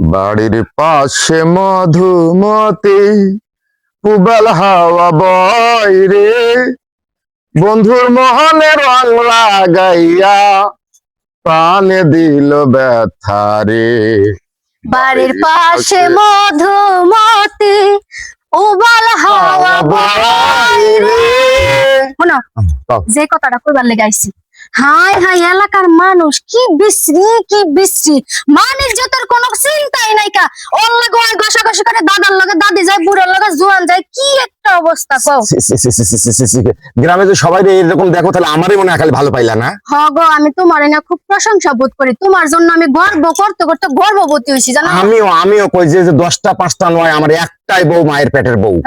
বাড়ির পাশে মধুমতি পুবাল হাওয়া বয় রে, বন্ধুর মোহনে রং লাগাইয়া প্রাণে দিল ব্যথা রে। বাড়ির পাশে মধুমতি উবাল হাওয়া বয় রে। শোনো, যে কথাটা কইবার লেগে আইছি, হাই হাই এলাকার মানুষ কি বিশ্রী মানুষ যতর কোনো চিন্তাই নাই কা। ওর লাগে ওই ঘষাঘষি করে দাদার লগে দাদি যায়, বুড়োর লগে জোয়ান যায়, কি একটা অবস্থা কও। গ্রামে যে সবাই এরকম দেখো, তাহলে আমারই মনে হয় খালি ভালো পাইলা না। হ গো, আমি তোমার না খুব প্রশংসা বোধ করি, তোমার জন্য আমি গর্ব করতে করতে গর্ভবতী হইছি জানো। আমিও কই যে 10টা 5টা নয়, আমার একটাই বউ, মায়ের পেটের বউ।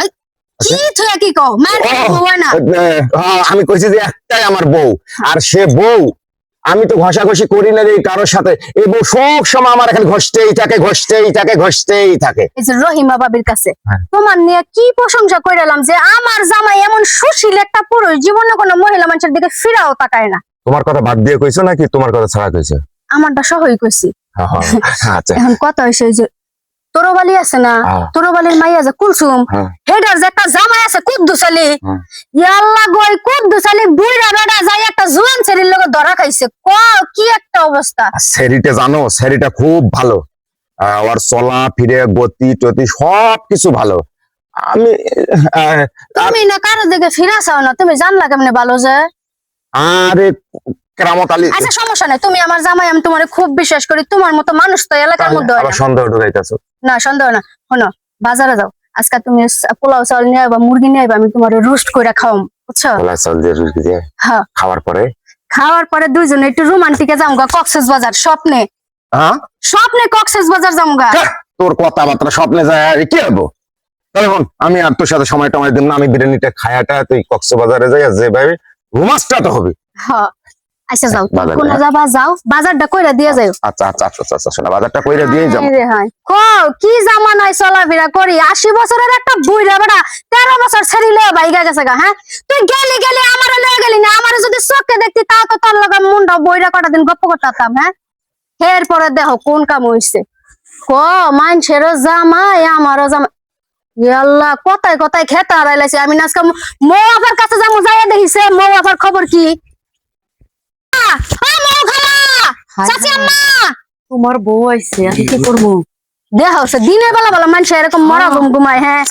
কি তুই কি কও, মায়ের পেটের বউ হয় না? আমি কইছি যে একটাই আমার বউ, আর সে বউ আমি তো ঘষাঘষি করি না রে কারোর সাথে। এই বউ সব সময় আমার এখানে ঘষতেই থাকে। এই যে রহিমা বাবির কাছে তোমার নিয়ে কি প্রশংসা কইরালাম যে আমার জামাই এমন সুশীল একটা পুরুষ, জীবনে কোনো মহিলা মানুষের দিকে ফিরাও তাকায় না। তোমার কথা বাদ দিয়ে কইছো নাকি তোমার কথা ছাড়া কইছো? আমারটা সহই কইছি। আচ্ছা, এখন কথা হইছে যে তোরবালি আছে না, তোরবালির মাইয়া যে কুলসুম, হেডার যে একটা জামাই আছে কুদ্দুস আলী, আল্লাহ গো এই কুদ্দুস আলী বুইড়া বেটা যাই একটা জোয়ান ছেলের লগে ধরা খাইছে। কি একটা অবস্থা। সেরিটা জানো, সেরিটা খুব ভালো, ওর চলা ফিরে গতি টতি সবকিছু ভালো। তুমি না কারো দিকে ফিরা চাও না, তুমি জানলা কেমনে ভালো যে? আরে কেরামত আলী, আচ্ছা সমস্যা নাই, তুমি আমার জামাই, আমি তোমারে খুব বিশ্বাস করি, তোমার মতো মানুষ তো এলাকার মধ্যে হয় না। সন্দেহ ঢুকাইতেছো? না, সন্দেহ না। শোনো, বাজারে যাও, আজকে তুমি পোলাও চাউল নিয়ে আইবা, মুরগি নিয়ে আইবা, আমি তোমারে রোস্ট কইরা খাওয়াম, বুঝছো? পোলাও চাউল দিয়ে রুটি দিয়ে? হ্যাঁ। খাওয়ার পরে দুইজনে একটু রোমান্টিকে যামগা কক্সেস বাজার, স্বপ্নে কক্সেস বাজার যামগা। তোর কথাবার্তা স্বপ্নে যায় আর কি হবো? তখন আমি আর তোর সাথে সময় টময় দিব না, আমি বিরিয়ানিটা খায়াটা তুই কক্সবাজারে যাই, যে ভাই রোমান্সটা তো হবে। হ্যাঁ আচ্ছা যাও, কোন যাবা যাও, বাজারটা কইরা দিয়ে যাও। আচ্ছা শোনা, বাজারটা কইরা দিয়ে যাও। কি জামানায় চলাফেরা করি, 80 বছরের একটা বুইড়া বেটা 13 বছর ছেড়িলে বাইগা গেছে গা। হ্যাঁ, তুই গেলি আমারে লয়ে গেলি না, আমারে যদি চোখে দেখতি তাও তো তোর লগে মুন্ডা বইরা কটা দিন গপ্প করতাম। হ্যাঁ, এরপরে দেখো কোন কাম হইছে। মানুষেরও জামাই আমারও জামাই, আল্লাহ কথায় কথায় খেতে হারাইলাইছে। আমি আজকে মৌ আপার কাছে যাবো, যাইয়া দেখিছে মৌ আপার খবর কি। তোমার বউ আইছে, আমি কি করবো? দেখা হচ্ছে দিনের বেলা বেলা মানুষ এরকম মরা ঘুমায়। হ্যাঁ,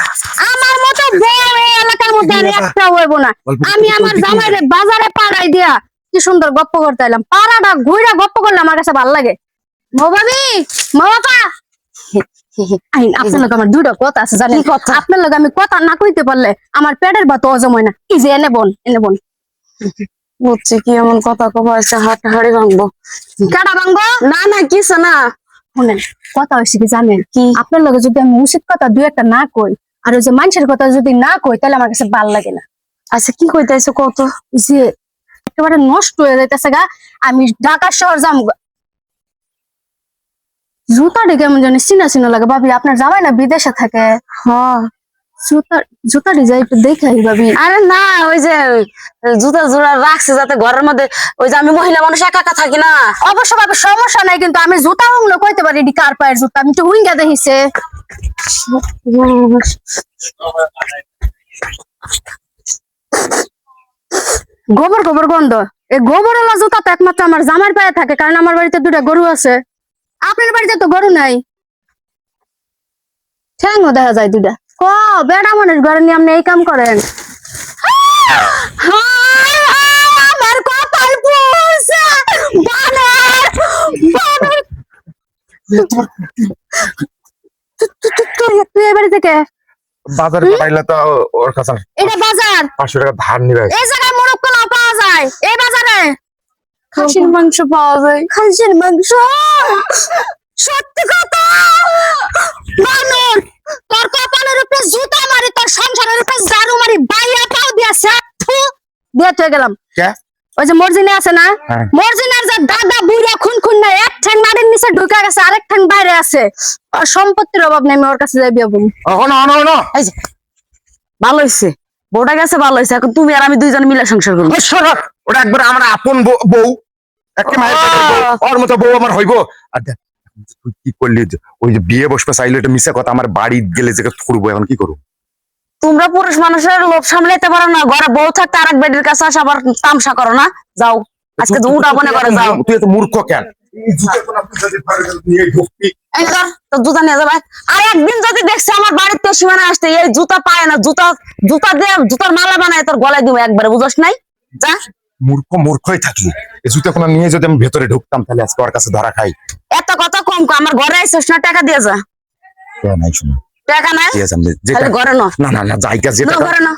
আমার মতো বউ এই এলাকার মধ্যে আর একটা হইব না। আমি আমার জামাইরে বাজারে পাড়াই দিয়া কি সুন্দর গপ্প করতে এলাম, পাড়াটা ঘুরা গপ্প করলে আমার কাছে ভালো লাগে। মৌ ভাবি, মৌ আপা, আপনার লোক আমার দুটো কথা আছে জানেন? আপনার লোক আমি কথা না কইতে পারলে আমার পেটের ভাত হজম হয় না। এই যে এনে বোন বুঝছি কি এমন কথা কব আছে, হাড়ি ভাঙবো। কাটা ভাঙবো না কিছু না। শুনেন, কথা হয়েছে কি জানেন? কি আপনার লগে যদি আমি উচিত কথা দুই একটা না কই, আর ওই যে মানুষের কথা যদি না কই, তাহলে আমার কাছে ভালো লাগে না। আচ্ছা কি কইতাইছো কত? যে একেবারে নষ্ট হয়ে যাইতেছে গা, আমি ঢাকা শহর যাম। জুতাটা কেমন জানি চিনা লাগে। ভাবি আপনার জামাই না বিদেশে থাকে? হ্যাঁ, জুতাটি যাই একটু দেখে ভাবি। আরে না, ওই যে জুতা জোড়া রাখছে যাতে ঘরের মধ্যে, ওই যে আমি মহিলা মানুষ একা একা থাকি না। অবশ্য ভাবে সমস্যা নাই, কিন্তু আমি জুতা হুংলো কইতে পারি এটি কার পায়ের জুতা, আমি তো হুইঙ্গা দেখিছে। গোবর গন্ধ, এই গোবর এলা জুতা তো একমাত্র আমার জামার পায়ে থাকে, কারণ আমার বাড়িতে দুটা গরু আছে। আপনার বাড়িতে তো গরু নাই, ঠ্যাংও দেখা যায় দুটা। বেড়া মানুষ ঘরে নিয়ে আপনি এই কাম করেন। আমার কপাল পুড়ছে, তুই এই বাড়ি থেকে বাজারে পাঠাইলে তো ওর কাছে এটা বাজার 500 টাকা ধার নিবে। এই জায়গায় মোরগ পোলাও পাওয়া যায়, এই বাজারে খাসির মাংস পাওয়া যায়। খাসির মাংস? সত্যি কথা? মানুষ তোর কপালের উপরে জুতা মারি, তোর সংসারের উপরে ঝাড়ু মারি, বাইয়া পাও দিয়া সাথু দিয়ে তুই গেলাম। ওই যে মর্জিনে আছে না, মর্জিনার যে দাদা বুড়া খুন না, এক ঠ্যাং মাটির নিচে ঢুকে গেছে, আরেক ঠ্যাং বাইরে আছে। আর সম্পত্তির অভাব নেই, আমি ওর কাছে যাই বিয়ে করবো। ভালো হয়েছে, বউটা গেছে ভালো হয়েছে, এখন তুমি আর আমি দুইজন মিলে সংসার করবো। ওটা একবার আমার আপন বউ, ওর মতো বউ আমার হইব। আর তুই কি করলি ওই যে বিয়ে বসবে চাইলে এটা মিশা কথা আমার বাড়ি গেলে যে ফুরবো এখন কি করবো তোমরা পুরুষ মানুষের লোভ সামলাইতে পারো না, ঘরে বউ থাকতে আরেক বেডির কাছে আসে আবার তামসা করো না। যাও আজকে তো উঠা মনে করে যাও। তুই এত মূর্খ কেন এই জুতো কোন আপনি যদি ঘরে নিয়ে ঢুকবি এই ধর তো জুতা নিয়ে যাবে। আর একদিন যদি দেখছে আমার বাড়িতে সীমানা আসতে এই জুতা পায় না, জুতা দিয়ে জুতার মালা বানায় তোর গলায় দিব একবারে, বুঝছ নাই? যা মূর্খই থাকলি এই জুতো কোন নিয়ে যদি আমি ভেতরে ঢুকতাম তাহলে আজকে ওর কাছে ধরা খাই এত কথা কম কর, আমার ঘরে আইসিস না, টাকা দিয়ে যা। নাই শুনো টাকা নাই ঠিক আছে আমি তাহলে ঘরে ন না না না জায়গা না, যেটা ঘরে না